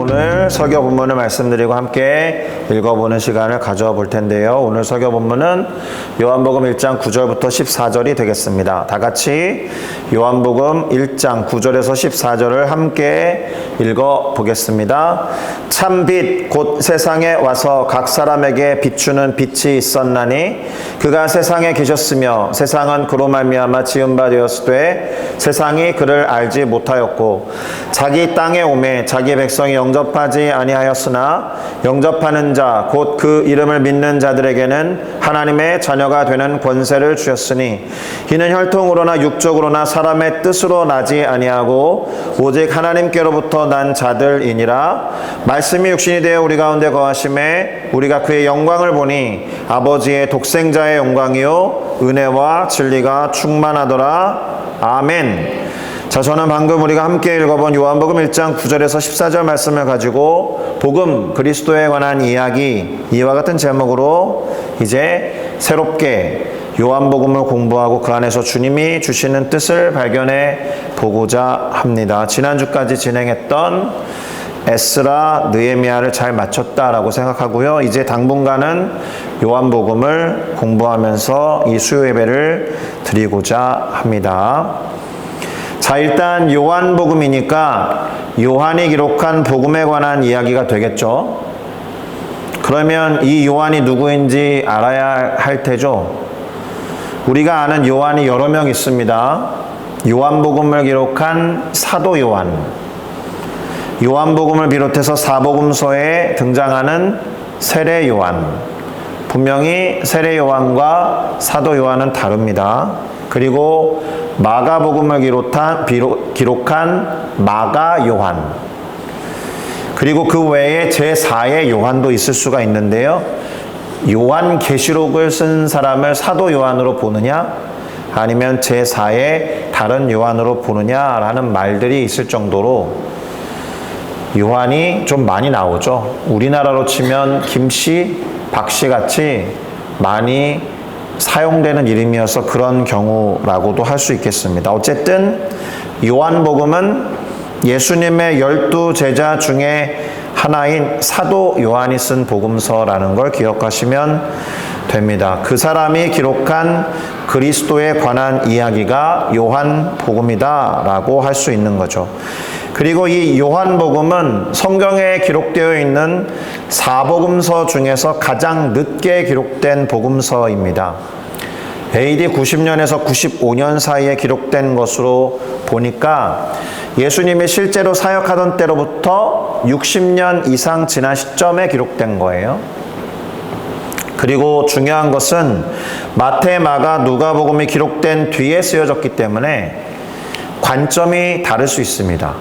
오늘 설교 본문을 말씀드리고 함께 읽어보는 시간을 가져와 볼 텐데요. 오늘 설교 본문은 요한복음 1장 9절부터 14절이 되겠습니다. 다 같이 요한복음 1장 9절에서 14절을 함께 읽어보겠습니다. 참 빛 곧 세상에 와서 각 사람에게 비추는 빛이 있었나니 그가 세상에 계셨으며 세상은 그로 말미암아 지은 바 되었으되 세상이 그를 알지 못하였고 자기 땅에 오매 자기 백성이 영접하지 아니하였으나 영접하는 자 곧 그 이름을 믿는 자들에게는 하나님의 자녀가 되는 권세를 주셨으니 이는 혈통으로나 육적으로나 사람의 뜻으로 나지 아니하고 오직 하나님께로부터 난 자들이니라. 말씀이 육신이 되어 우리 가운데 거하심에 우리가 그의 영광을 보니 아버지의 독생자의 영광이요 은혜와 진리가 충만하더라. 아멘. 자, 저는 방금 우리가 함께 읽어본 요한복음 1장 9절에서 14절 말씀을 가지고 복음 그리스도에 관한 이야기, 이와 같은 제목으로 이제 새롭게 요한복음을 공부하고 그 안에서 주님이 주시는 뜻을 발견해 보고자 합니다. 지난주까지 진행했던 에스라, 느헤미야를 잘 마쳤다라고 생각하고요. 이제 당분간은 요한복음을 공부하면서 이 수요 예배를 드리고자 합니다. 자, 일단 요한복음이니까 요한이 기록한 복음에 관한 이야기가 되겠죠. 그러면 이 요한이 누구인지 알아야 할 테죠. 우리가 아는 요한이 여러 명 있습니다. 요한복음을 기록한 사도 요한, 요한복음을 비롯해서 사복음서에 등장하는 세례 요한, 분명히 세례 요한과 사도 요한은 다릅니다. 그리고 마가복음을 기록한 마가 요한, 그리고 그 외에 제4의 요한도 있을 수가 있는데요. 요한계시록을 쓴 사람을 사도 요한으로 보느냐 아니면 제4의 다른 요한으로 보느냐라는 말들이 있을 정도로 요한이 좀 많이 나오죠. 우리나라로 치면 김씨, 박씨 같이 많이 사용되는 이름이어서 그런 경우라고도 할 수 있겠습니다. 어쨌든 요한복음은 예수님의 12제자 중에 하나인 사도 요한이 쓴 복음서라는 걸 기억하시면 됩니다. 그 사람이 기록한 그리스도에 관한 이야기가 요한복음이다 라고 할 수 있는 거죠. 그리고 이 요한복음은 성경에 기록되어 있는 사복음서 중에서 가장 늦게 기록된 복음서입니다. AD 90년에서 95년 사이에 기록된 것으로 보니까 예수님이 실제로 사역하던 때로부터 60년 이상 지난 시점에 기록된 거예요. 그리고 중요한 것은 마태, 마가, 누가복음이 기록된 뒤에 쓰여졌기 때문에 관점이 다를 수 있습니다.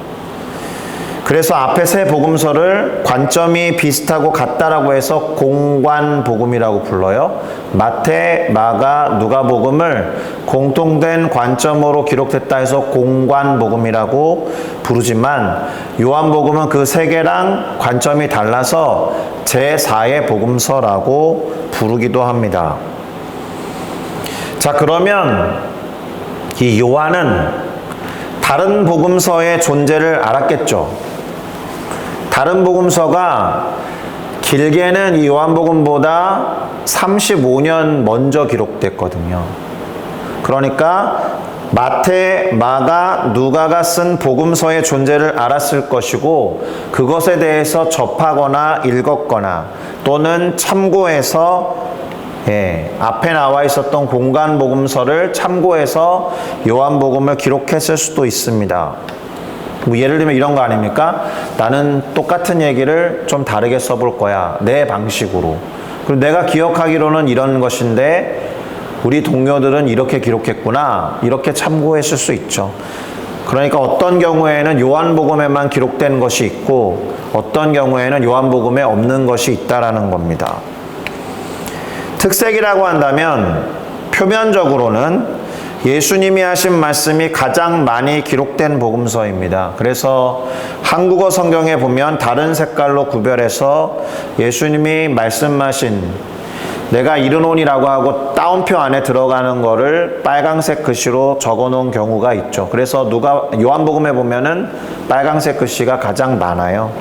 그래서 앞에 세 복음서를 관점이 비슷하고 같다라고 해서 공관복음이라고 불러요. 마태, 마가, 누가복음을 공통된 관점으로 기록됐다 해서 공관복음이라고 부르지만 요한복음은 그 세 개랑 관점이 달라서 제4의 복음서라고 부르기도 합니다. 자, 그러면 이 요한은 다른 복음서의 존재를 알았겠죠. 다른 복음서가 길게는 이 요한복음보다 35년 먼저 기록됐거든요. 그러니까 마태, 마가, 누가가 쓴 복음서의 존재를 알았을 것이고 그것에 대해서 접하거나 읽었거나 또는 참고해서 앞에 나와 있었던 공관복음서를 참고해서 요한복음을 기록했을 수도 있습니다. 뭐 예를 들면 이런 거 아닙니까? 나는 똑같은 얘기를 좀 다르게 써볼 거야. 내 방식으로. 그리고 내가 기억하기로는 이런 것인데 우리 동료들은 이렇게 기록했구나. 이렇게 참고했을 수 있죠. 그러니까 어떤 경우에는 요한복음에만 기록된 것이 있고 어떤 경우에는 요한복음에 없는 것이 있다라는 겁니다. 특색이라고 한다면 표면적으로는 예수님이 하신 말씀이 가장 많이 기록된 복음서입니다. 그래서 한국어 성경에 보면 다른 색깔로 구별해서 예수님이 말씀하신 내가 이르노니라고 하고 따옴표 안에 들어가는 거를 빨강색 글씨로 적어 놓은 경우가 있죠. 그래서 요한복음에 보면은 빨강색 글씨가 가장 많아요.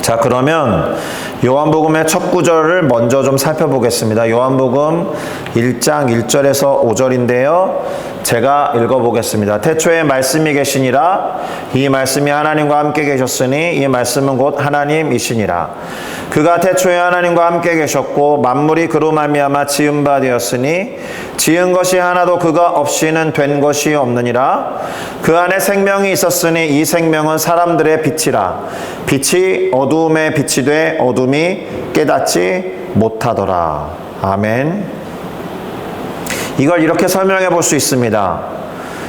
자, 그러면 요한복음의 첫 구절을 먼저 좀 살펴보겠습니다. 요한복음 1장 1절에서 5절인데요. 제가 읽어보겠습니다. 태초에 말씀이 계시니라. 이 말씀이 하나님과 함께 계셨으니 이 말씀은 곧 하나님이시니라. 그가 태초에 하나님과 함께 계셨고 만물이 그로 말미암아 지은 바 되었으니 지은 것이 하나도 그가 없이는 된 것이 없느니라. 그 안에 생명이 있었으니 이 생명은 사람들의 빛이라. 빛이 어두움에 빛이 돼 어둠이 깨닫지 못하더라. 아멘. 이걸 이렇게 설명해 볼 수 있습니다.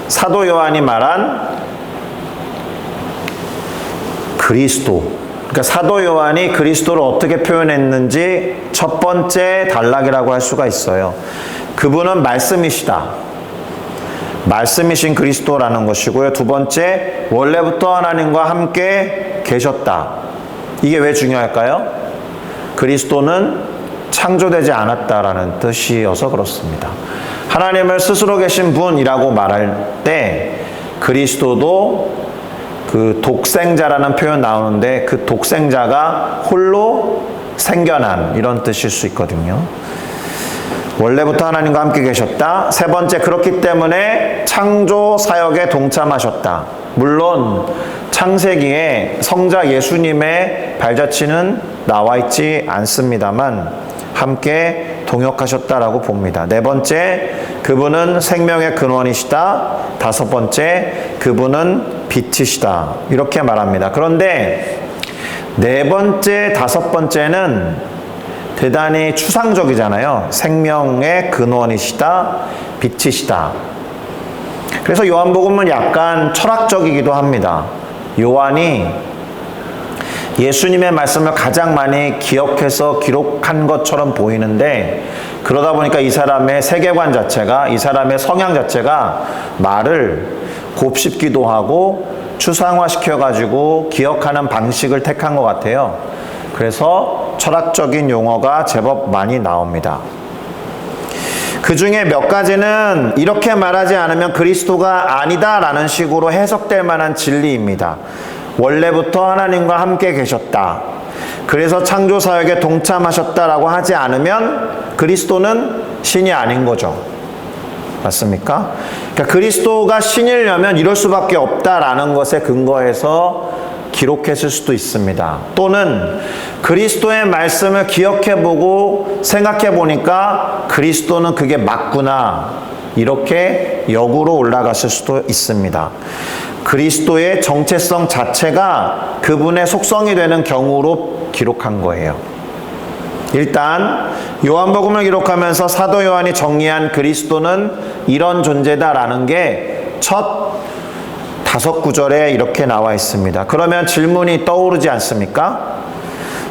사도 요한이 말한 그리스도, 그러니까 사도 요한이 그리스도를 어떻게 표현했는지 첫 번째 단락이라고 할 수가 있어요. 그분은 말씀이시다. 말씀이신 그리스도라는 것이고요. 두 번째, 원래부터 하나님과 함께 계셨다. 이게 왜 중요할까요? 그리스도는 창조되지 않았다라는 뜻이어서 그렇습니다. 하나님을 스스로 계신 분이라고 말할 때 그리스도도 그 독생자라는 표현 나오는데 그 독생자가 홀로 생겨난 이런 뜻일 수 있거든요. 원래부터 하나님과 함께 계셨다. 세 번째, 그렇기 때문에 창조 사역에 동참하셨다. 물론 창세기에 성자 예수님의 발자취는 나와 있지 않습니다만 함께 동역하셨다라고 봅니다. 네 번째, 그분은 생명의 근원이시다. 다섯 번째, 그분은 빛이시다. 이렇게 말합니다. 그런데 네 번째, 다섯 번째는 대단히 추상적이잖아요. 생명의 근원이시다, 빛이시다. 그래서 요한복음은 약간 철학적이기도 합니다. 요한이 예수님의 말씀을 가장 많이 기억해서 기록한 것처럼 보이는데 그러다 보니까 이 사람의 세계관 자체가, 이 사람의 성향 자체가 말을 곱씹기도 하고 추상화시켜가지고 기억하는 방식을 택한 것 같아요. 그래서 철학적인 용어가 제법 많이 나옵니다. 그 중에 몇 가지는 이렇게 말하지 않으면 그리스도가 아니다라는 식으로 해석될 만한 진리입니다. 원래부터 하나님과 함께 계셨다. 그래서 창조 사역에 동참하셨다라고 하지 않으면 그리스도는 신이 아닌 거죠. 맞습니까? 그러니까 그리스도가 신이려면 이럴 수밖에 없다라는 것에 근거해서 기록했을 수도 있습니다. 또는 그리스도의 말씀을 기억해보고 생각해보니까 그리스도는 그게 맞구나. 이렇게 역으로 올라갔을 수도 있습니다. 그리스도의 정체성 자체가 그분의 속성이 되는 경우로 기록한 거예요. 일단 요한복음을 기록하면서 사도 요한이 정리한 그리스도는 이런 존재다라는 게 첫 5구절에 이렇게 나와 있습니다. 그러면 질문이 떠오르지 않습니까?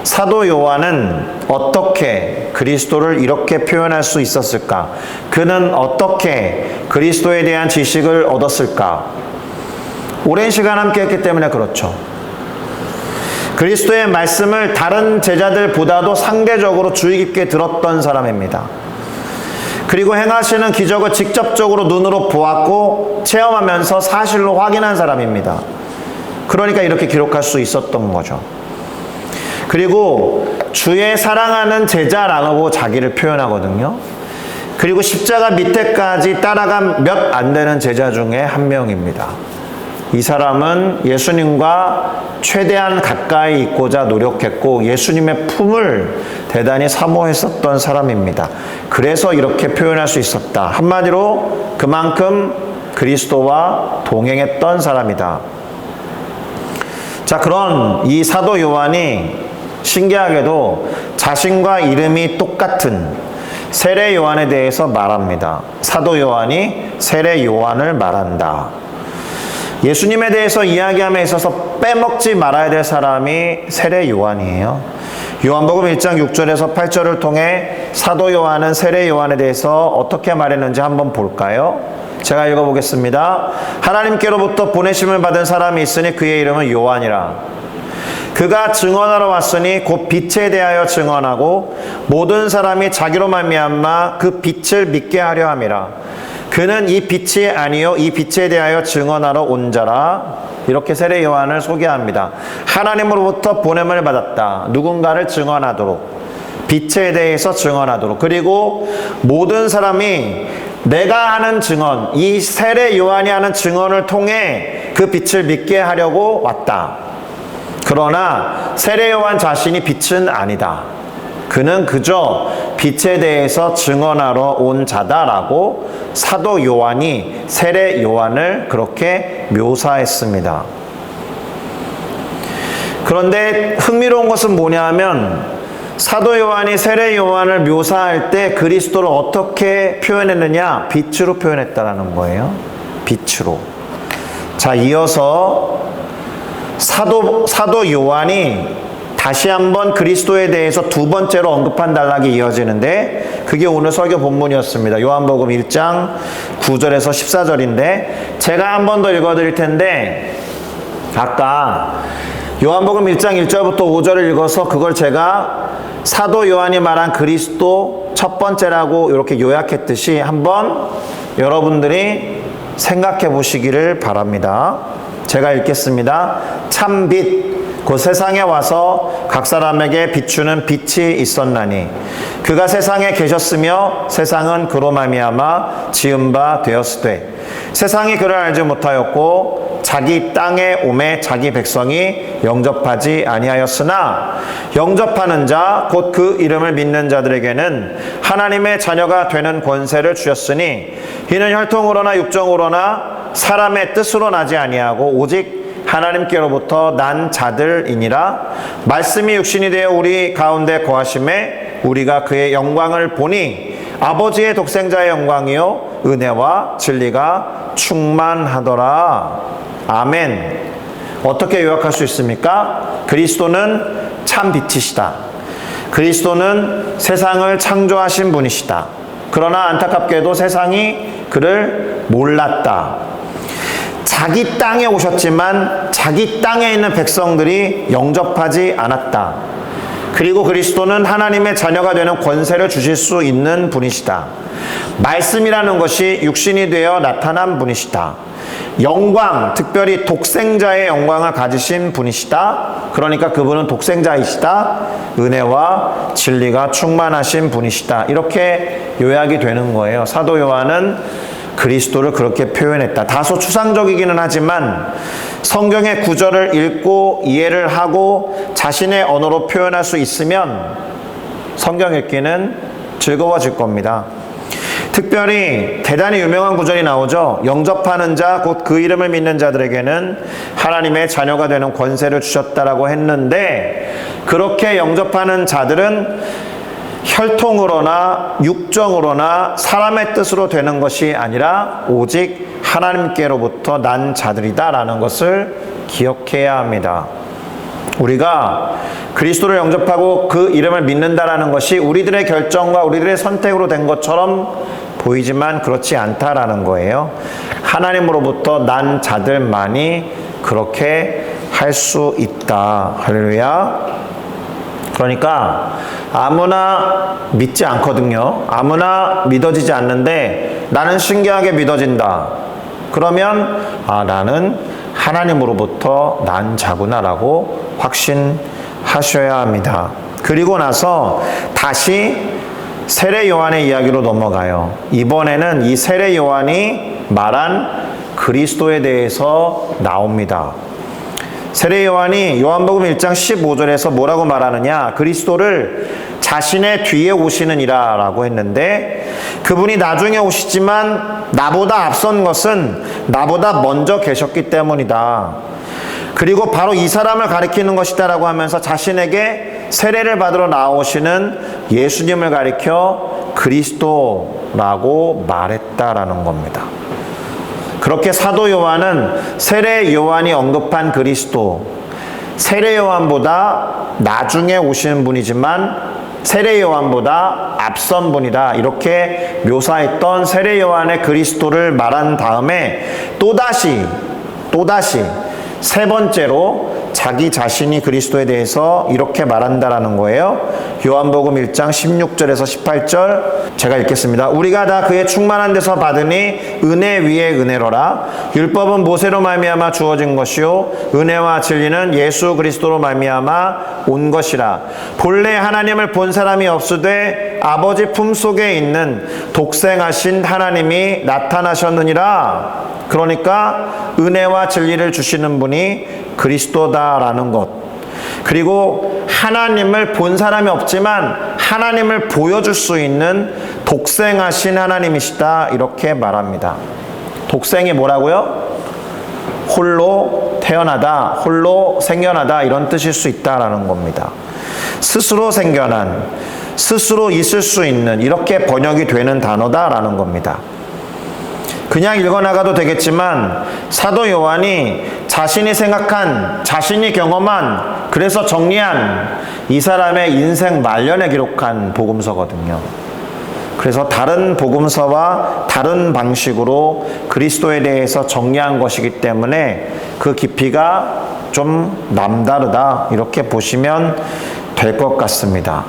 사도 요한은 어떻게 그리스도를 이렇게 표현할 수 있었을까? 그는 어떻게 그리스도에 대한 지식을 얻었을까? 오랜 시간 함께 했기 때문에 그렇죠. 그리스도의 말씀을 다른 제자들보다도 상대적으로 주의 깊게 들었던 사람입니다. 그리고 행하시는 기적을 직접적으로 눈으로 보았고 체험하면서 사실로 확인한 사람입니다. 그러니까 이렇게 기록할 수 있었던 거죠. 그리고 주의 사랑하는 제자라고 자기를 표현하거든요. 그리고 십자가 밑에까지 따라간 몇 안 되는 제자 중에 한 명입니다. 이 사람은 예수님과 최대한 가까이 있고자 노력했고 예수님의 품을 대단히 사모했었던 사람입니다. 그래서 이렇게 표현할 수 있었다. 한마디로 그만큼 그리스도와 동행했던 사람이다. 자, 그런 이 사도 요한이 신기하게도 자신과 이름이 똑같은 세례 요한에 대해서 말합니다. 사도 요한이 세례 요한을 말한다. 예수님에 대해서 이야기함에 있어서 빼먹지 말아야 될 사람이 세례 요한이에요. 요한복음 1장 6절에서 8절을 통해 사도 요한은 세례 요한에 대해서 어떻게 말했는지 한번 볼까요? 제가 읽어보겠습니다. 하나님께로부터 보내심을 받은 사람이 있으니 그의 이름은 요한이라. 그가 증언하러 왔으니 곧 빛에 대하여 증언하고 모든 사람이 자기로 말미암아 그 빛을 믿게 하려 함이라. 그는 이 빛이 아니요 이 빛에 대하여 증언하러 온 자라. 이렇게 세례 요한을 소개합니다. 하나님으로부터 보냄을 받았다. 누군가를 증언하도록, 빛에 대해서 증언하도록. 그리고 모든 사람이 내가 하는 증언, 이 세례 요한이 하는 증언을 통해 그 빛을 믿게 하려고 왔다. 그러나 세례 요한 자신이 빛은 아니다. 그는 그저 빛에 대해서 증언하러 온 자다라고 사도 요한이 세례 요한을 그렇게 묘사했습니다. 그런데 흥미로운 것은 뭐냐 하면 사도 요한이 세례 요한을 묘사할 때 그리스도를 어떻게 표현했느냐? 빛으로 표현했다라는 거예요. 빛으로. 자, 이어서 사도 요한이 다시 한번 그리스도에 대해서 두 번째로 언급한 단락이 이어지는데 그게 오늘 설교 본문이었습니다. 요한복음 1장 9절에서 14절인데 제가 한 번 더 읽어드릴 텐데 아까 요한복음 1장 1절부터 5절을 읽어서 그걸 제가 사도 요한이 말한 그리스도 첫 번째라고 이렇게 요약했듯이 한번 여러분들이 생각해 보시기를 바랍니다. 제가 읽겠습니다. 참 빛 곧 세상에 와서 각 사람에게 비추는 빛이 있었나니 그가 세상에 계셨으며 세상은 그로 말미암아 지은 바 되었으되 세상이 그를 알지 못하였고 자기 땅에 오매 자기 백성이 영접하지 아니하였으나 영접하는 자 곧 그 이름을 믿는 자들에게는 하나님의 자녀가 되는 권세를 주셨으니 이는 혈통으로나 육정으로나 사람의 뜻으로 나지 아니하고 오직 하나님께로부터 난 자들이니라. 말씀이 육신이 되어 우리 가운데 거하심에 우리가 그의 영광을 보니 아버지의 독생자의 영광이요 은혜와 진리가 충만하더라. 아멘. 어떻게 요약할 수 있습니까? 그리스도는 참 빛이시다. 그리스도는 세상을 창조하신 분이시다. 그러나 안타깝게도 세상이 그를 몰랐다. 자기 땅에 오셨지만 자기 땅에 있는 백성들이 영접하지 않았다. 그리고 그리스도는 하나님의 자녀가 되는 권세를 주실 수 있는 분이시다. 말씀이라는 것이 육신이 되어 나타난 분이시다. 영광, 특별히 독생자의 영광을 가지신 분이시다. 그러니까 그분은 독생자이시다. 은혜와 진리가 충만하신 분이시다. 이렇게 요약이 되는 거예요. 사도 요한은 그리스도를 그렇게 표현했다. 다소 추상적이기는 하지만 성경의 구절을 읽고 이해를 하고 자신의 언어로 표현할 수 있으면 성경 읽기는 즐거워질 겁니다. 특별히 대단히 유명한 구절이 나오죠. 영접하는 자 곧 그 이름을 믿는 자들에게는 하나님의 자녀가 되는 권세를 주셨다라고 했는데 그렇게 영접하는 자들은 혈통으로나 육정으로나 사람의 뜻으로 되는 것이 아니라 오직 하나님께로부터 난 자들이다라는 것을 기억해야 합니다. 우리가 그리스도를 영접하고 그 이름을 믿는다라는 것이 우리들의 결정과 우리들의 선택으로 된 것처럼 보이지만 그렇지 않다라는 거예요. 하나님으로부터 난 자들만이 그렇게 할 수 있다. 할렐루야. 그러니까 아무나 믿지 않거든요. 아무나 믿어지지 않는데 나는 신기하게 믿어진다. 그러면 나는 하나님으로부터 난 자구나라고 확신하셔야 합니다. 그리고 나서 다시 세례 요한의 이야기로 넘어가요. 이번에는 이 세례 요한이 말한 그리스도에 대해서 나옵니다. 세례 요한이 요한복음 1장 15절에서 뭐라고 말하느냐? 그리스도를 자신의 뒤에 오시는 이라 라고 했는데 그분이 나중에 오시지만 나보다 앞선 것은 나보다 먼저 계셨기 때문이다. 그리고 바로 이 사람을 가리키는 것이다 라고 하면서 자신에게 세례를 받으러 나오시는 예수님을 가리켜 그리스도라고 말했다라는 겁니다. 그렇게 사도 요한은 세례 요한이 언급한 그리스도, 세례 요한보다 나중에 오시는 분이지만 세례 요한보다 앞선 분이다. 이렇게 묘사했던 세례 요한의 그리스도를 말한 다음에 또다시 세 번째로 자기 자신이 그리스도에 대해서 이렇게 말한다라는 거예요. 요한복음 1장 16절에서 18절 제가 읽겠습니다. 우리가 다 그의 충만한 데서 받으니 은혜 위에 은혜로라. 율법은 모세로 말미암아 주어진 것이요 은혜와 진리는 예수 그리스도로 말미암아 온 것이라. 본래 하나님을 본 사람이 없으되 아버지 품속에 있는 독생하신 하나님이 나타나셨느니라. 그러니까 은혜와 진리를 주시는 분이 그리스도다라는 것. 그리고 하나님을 본 사람이 없지만 하나님을 보여줄 수 있는 독생하신 하나님이시다, 이렇게 말합니다. 독생이 뭐라고요? 홀로 태어나다, 홀로 생겨나다, 이런 뜻일 수 있다라는 겁니다. 스스로 생겨난, 스스로 있을 수 있는, 이렇게 번역이 되는 단어다라는 겁니다. 그냥 읽어나가도 되겠지만 사도 요한이 자신이 생각한, 자신이 경험한, 그래서 정리한 이 사람의 인생 말년에 기록한 복음서거든요. 그래서 다른 복음서와 다른 방식으로 그리스도에 대해서 정리한 것이기 때문에 그 깊이가 좀 남다르다, 이렇게 보시면 될 것 같습니다.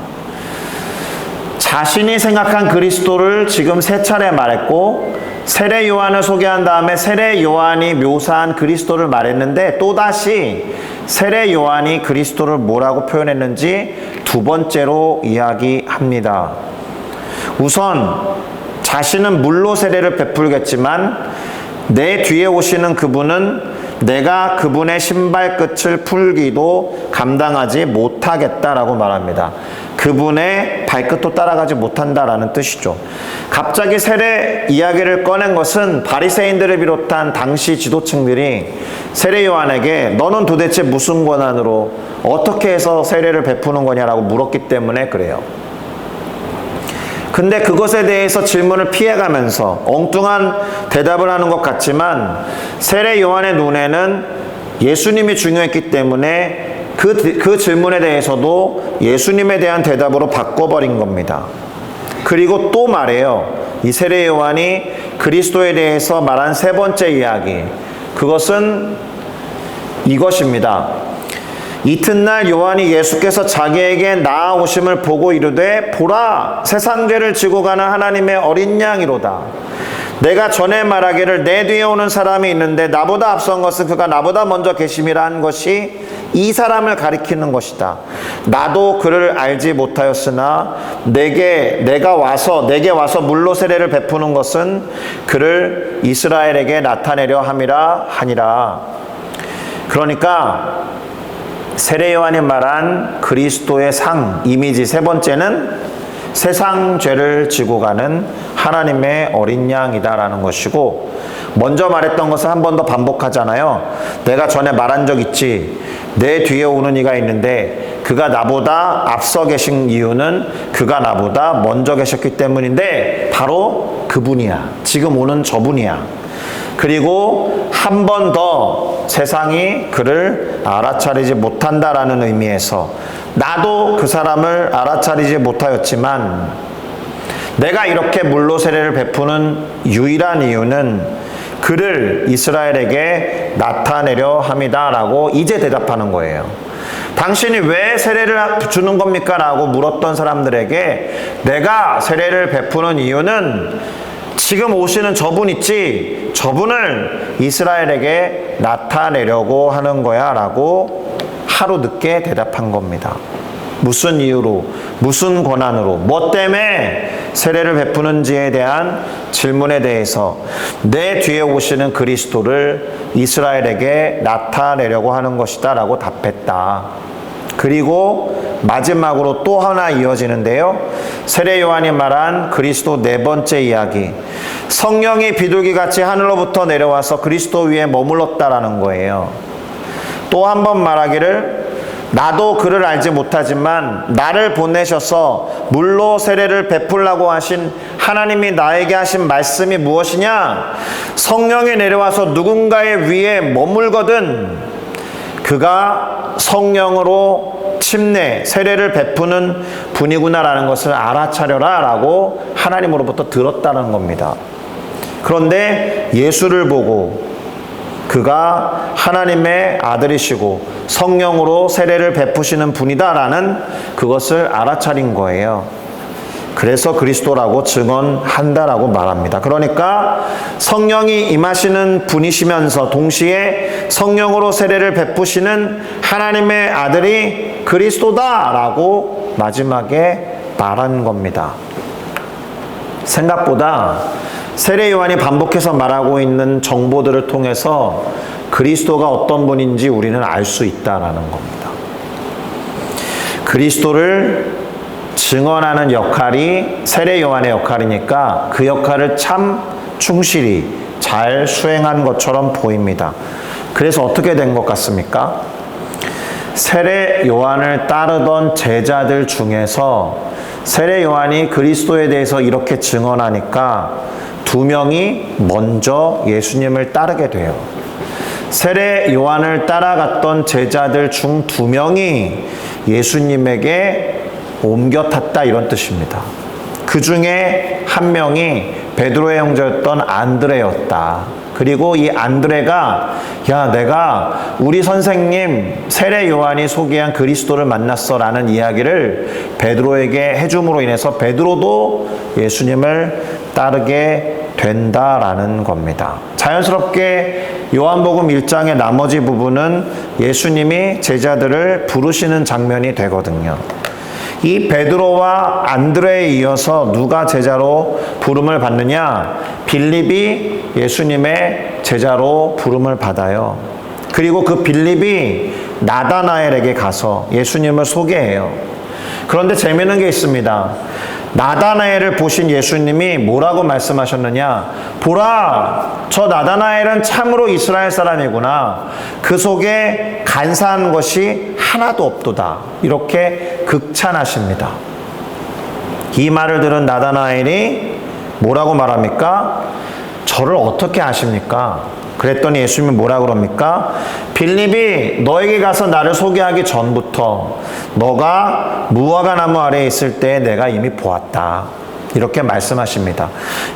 자신이 생각한 그리스도를 지금 세 차례 말했고, 세례 요한을 소개한 다음에 세례 요한이 묘사한 그리스도를 말했는데, 또다시 세례 요한이 그리스도를 뭐라고 표현했는지 두 번째로 이야기합니다. 우선 자신은 물로 세례를 베풀겠지만 내 뒤에 오시는 그분은 내가 그분의 신발끝을 풀기도 감당하지 못하겠다라고 말합니다. 그분의 발끝도 따라가지 못한다라는 뜻이죠. 갑자기 세례 이야기를 꺼낸 것은 바리새인들을 비롯한 당시 지도층들이 세례 요한에게 너는 도대체 무슨 권한으로 어떻게 해서 세례를 베푸는 거냐라고 물었기 때문에 그래요. 근데 그것에 대해서 질문을 피해가면서 엉뚱한 대답을 하는 것 같지만 세례 요한의 눈에는 예수님이 중요했기 때문에 그 질문에 대해서도 예수님에 대한 대답으로 바꿔버린 겁니다. 그리고 또 말해요. 이 세례 요한이 그리스도에 대해서 말한 세 번째 이야기, 그것은 이것입니다. 이튿날 요한이 예수께서 자기에게 나아오심을 보고 이르되 보라, 세상 죄를 지고 가는 하나님의 어린 양이로다. 내가 전에 말하기를 내 뒤에 오는 사람이 있는데 나보다 앞선 것은 그가 나보다 먼저 계심이라 한 것이 이 사람을 가리키는 것이다. 나도 그를 알지 못하였으나 내게 와서 물로 세례를 베푸는 것은 그를 이스라엘에게 나타내려 함이라 하니라. 그러니까 세례 요한이 말한 그리스도의 상, 이미지 세 번째는 세상 죄를 지고 가는 하나님의 어린 양이다라는 것이고, 먼저 말했던 것을 한 번 더 반복하잖아요. 내가 전에 말한 적 있지. 내 뒤에 오는 이가 있는데 그가 나보다 앞서 계신 이유는 그가 나보다 먼저 계셨기 때문인데 바로 그분이야. 지금 오는 저분이야. 그리고 한 번 더 세상이 그를 알아차리지 못한다라는 의미에서 나도 그 사람을 알아차리지 못하였지만 내가 이렇게 물로 세례를 베푸는 유일한 이유는 그를 이스라엘에게 나타내려 함이다 라고 이제 대답하는 거예요. 당신이 왜 세례를 주는 겁니까? 라고 물었던 사람들에게 내가 세례를 베푸는 이유는 지금 오시는 저분 있지, 저분을 이스라엘에게 나타내려고 하는 거야 라고 하루 늦게 대답한 겁니다. 무슨 이유로, 무슨 권한으로, 뭐 때문에 세례를 베푸는지에 대한 질문에 대해서 내 뒤에 오시는 그리스도를 이스라엘에게 나타내려고 하는 것이다 라고 답했다. 그리고 마지막으로 또 하나 이어지는데요. 세례 요한이 말한 그리스도 네 번째 이야기, 성령이 비둘기같이 하늘로부터 내려와서 그리스도 위에 머물렀다라는 거예요. 또 한 번 말하기를 나도 그를 알지 못하지만 나를 보내셔서 물로 세례를 베풀라고 하신 하나님이 나에게 하신 말씀이 무엇이냐? 성령이 내려와서 누군가의 위에 머물거든 그가 성령으로 침례, 세례를 베푸는 분이구나라는 것을 알아차려라 라고 하나님으로부터 들었다는 겁니다. 그런데 예수를 보고 그가 하나님의 아들이시고 성령으로 세례를 베푸시는 분이다라는 그것을 알아차린 거예요. 그래서 그리스도라고 증언한다라고 말합니다. 그러니까 성령이 임하시는 분이시면서 동시에 성령으로 세례를 베푸시는 하나님의 아들이 그리스도다라고 마지막에 말한 겁니다. 생각보다 세례 요한이 반복해서 말하고 있는 정보들을 통해서 그리스도가 어떤 분인지 우리는 알 수 있다라는 겁니다. 그리스도를 증언하는 역할이 세례 요한의 역할이니까 그 역할을 참 충실히 잘 수행한 것처럼 보입니다. 그래서 어떻게 된 것 같습니까? 세례 요한을 따르던 제자들 중에서 세례 요한이 그리스도에 대해서 이렇게 증언하니까 2명이 먼저 예수님을 따르게 돼요. 세례 요한을 따라갔던 제자들 중 2명이 예수님에게 옮겨 탔다 이런 뜻입니다. 그 중에 한 명이 베드로의 형제였던 안드레였다. 그리고 이 안드레가 야 내가 우리 선생님 세례 요한이 소개한 그리스도를 만났어 라는 이야기를 베드로에게 해줌으로 인해서 베드로도 예수님을 따르게 된다라는 겁니다. 자연스럽게 요한복음 1장의 나머지 부분은 예수님이 제자들을 부르시는 장면이 되거든요. 이 베드로와 안드레에 이어서 누가 제자로 부름을 받느냐? 빌립이 예수님의 제자로 부름을 받아요. 그리고 그 빌립이 나다나엘에게 가서 예수님을 소개해요. 그런데 재미있는 게 있습니다. 나다나엘을 보신 예수님이 뭐라고 말씀하셨느냐? 보라, 저 나다나엘은 참으로 이스라엘 사람이구나. 그 속에 간사한 것이 하나도 없도다. 이렇게 극찬하십니다. 이 말을 들은 나다나엘이 뭐라고 말합니까? 저를 어떻게 아십니까? 그랬더니 예수님이 뭐라 그럽니까? 빌립이 너에게 가서 나를 소개하기 전부터 너가 무화과 나무 아래에 있을 때 내가 이미 보았다. 이렇게 말씀하십니다.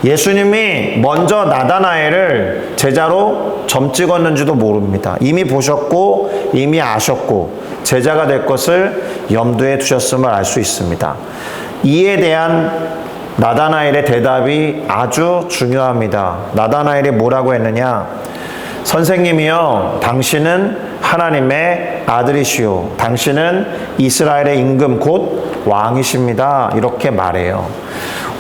예수님이 먼저 나다나엘을 제자로 점 찍었는지도 모릅니다. 이미 보셨고 이미 아셨고 제자가 될 것을 염두에 두셨음을 알 수 있습니다. 이에 대한 나다나엘의 대답이 아주 중요합니다. 나다나엘이 뭐라고 했느냐? 선생님이여, 당신은 하나님의 아들이시오. 당신은 이스라엘의 임금 곧 왕이십니다. 이렇게 말해요.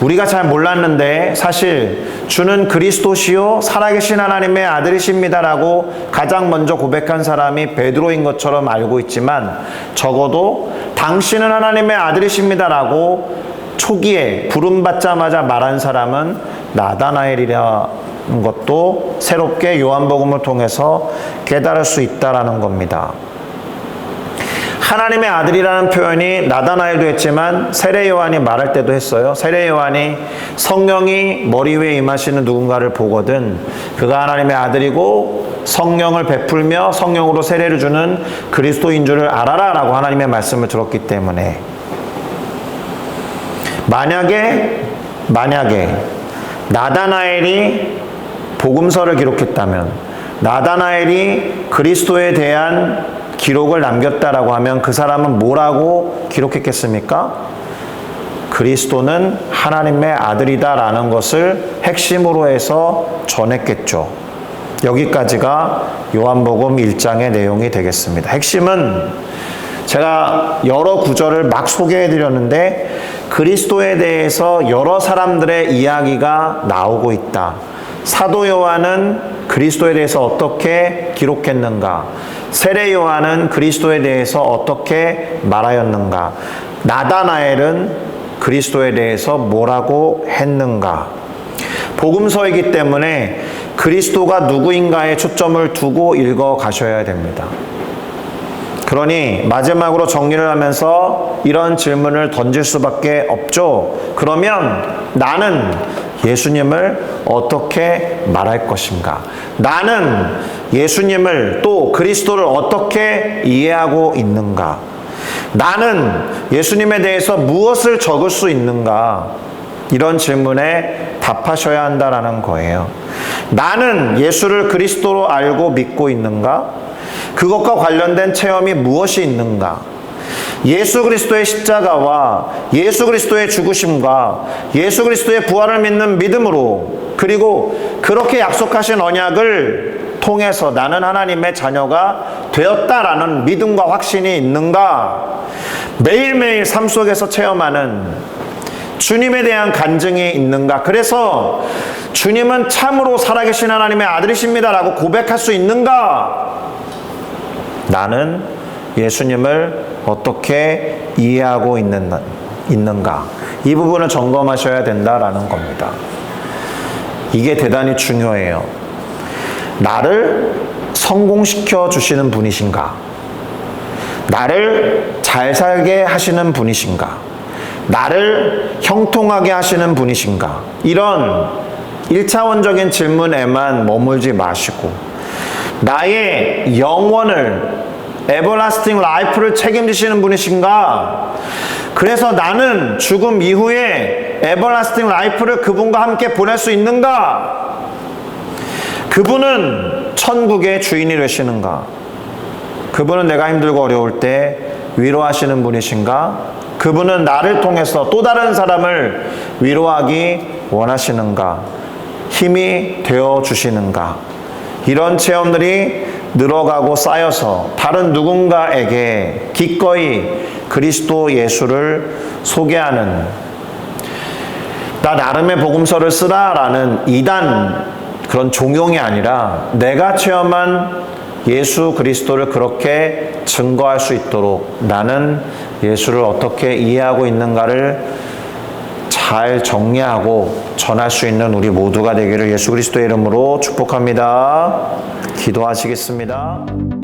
우리가 잘 몰랐는데 사실 주는 그리스도시요 살아계신 하나님의 아들이십니다라고 가장 먼저 고백한 사람이 베드로인 것처럼 알고 있지만 적어도 당신은 하나님의 아들이십니다라고 초기에 부름받자마자 말한 사람은 나다나엘이라는 것도 새롭게 요한복음을 통해서 깨달을 수 있다라는 겁니다. 하나님의 아들이라는 표현이 나다나엘도 했지만 세례 요한이 말할 때도 했어요. 세례 요한이 성령이 머리 위에 임하시는 누군가를 보거든 그가 하나님의 아들이고 성령을 베풀며 성령으로 세례를 주는 그리스도인 줄을 알아라 라고 하나님의 말씀을 들었기 때문에 만약에 나다나엘이 복음서를 기록했다면 나다나엘이 그리스도에 대한 기록을 남겼다라고 하면 그 사람은 뭐라고 기록했겠습니까? 그리스도는 하나님의 아들이다라는 것을 핵심으로 해서 전했겠죠. 여기까지가 요한복음 1장의 내용이 되겠습니다. 핵심은 제가 여러 구절을 막 소개해드렸는데 그리스도에 대해서 여러 사람들의 이야기가 나오고 있다. 사도 요한은 그리스도에 대해서 어떻게 기록했는가? 세례 요한은 그리스도에 대해서 어떻게 말하였는가? 나다나엘은 그리스도에 대해서 뭐라고 했는가? 복음서이기 때문에 그리스도가 누구인가에 초점을 두고 읽어 가셔야 됩니다. 그러니 마지막으로 정리를 하면서 이런 질문을 던질 수밖에 없죠. 그러면 나는 예수님을 어떻게 말할 것인가? 나는 예수님을 또 그리스도를 어떻게 이해하고 있는가? 나는 예수님에 대해서 무엇을 적을 수 있는가? 이런 질문에 답하셔야 한다라는 거예요. 나는 예수를 그리스도로 알고 믿고 있는가? 그것과 관련된 체험이 무엇이 있는가? 예수 그리스도의 십자가와 예수 그리스도의 죽으심과 예수 그리스도의 부활을 믿는 믿음으로, 그리고 그렇게 약속하신 언약을 통해서 나는 하나님의 자녀가 되었다라는 믿음과 확신이 있는가? 매일매일 삶 속에서 체험하는 주님에 대한 간증이 있는가? 그래서 주님은 참으로 살아계신 하나님의 아들이십니다라고 고백할 수 있는가? 나는 예수님을 어떻게 이해하고 있는가? 이 부분을 점검하셔야 된다라는 겁니다. 이게 대단히 중요해요. 나를 성공시켜 주시는 분이신가? 나를 잘 살게 하시는 분이신가? 나를 형통하게 하시는 분이신가? 이런 1차원적인 질문에만 머물지 마시고 나의 영원을, 에버라스팅 라이프를 책임지시는 분이신가? 그래서 나는 죽음 이후에 에버라스팅 라이프를 그분과 함께 보낼 수 있는가? 그분은 천국의 주인이 되시는가? 그분은 내가 힘들고 어려울 때 위로하시는 분이신가? 그분은 나를 통해서 또 다른 사람을 위로하기 원하시는가? 힘이 되어 주시는가? 이런 체험들이 늘어가고 쌓여서 다른 누군가에게 기꺼이 그리스도 예수를 소개하는, 나 나름의 복음서를 쓰라라는 이단 그런 종용이 아니라 내가 체험한 예수 그리스도를 그렇게 증거할 수 있도록 나는 예수를 어떻게 이해하고 있는가를 잘 정리하고 전할 수 있는 우리 모두가 되기를 예수 그리스도의 이름으로 축복합니다. 기도하시겠습니다.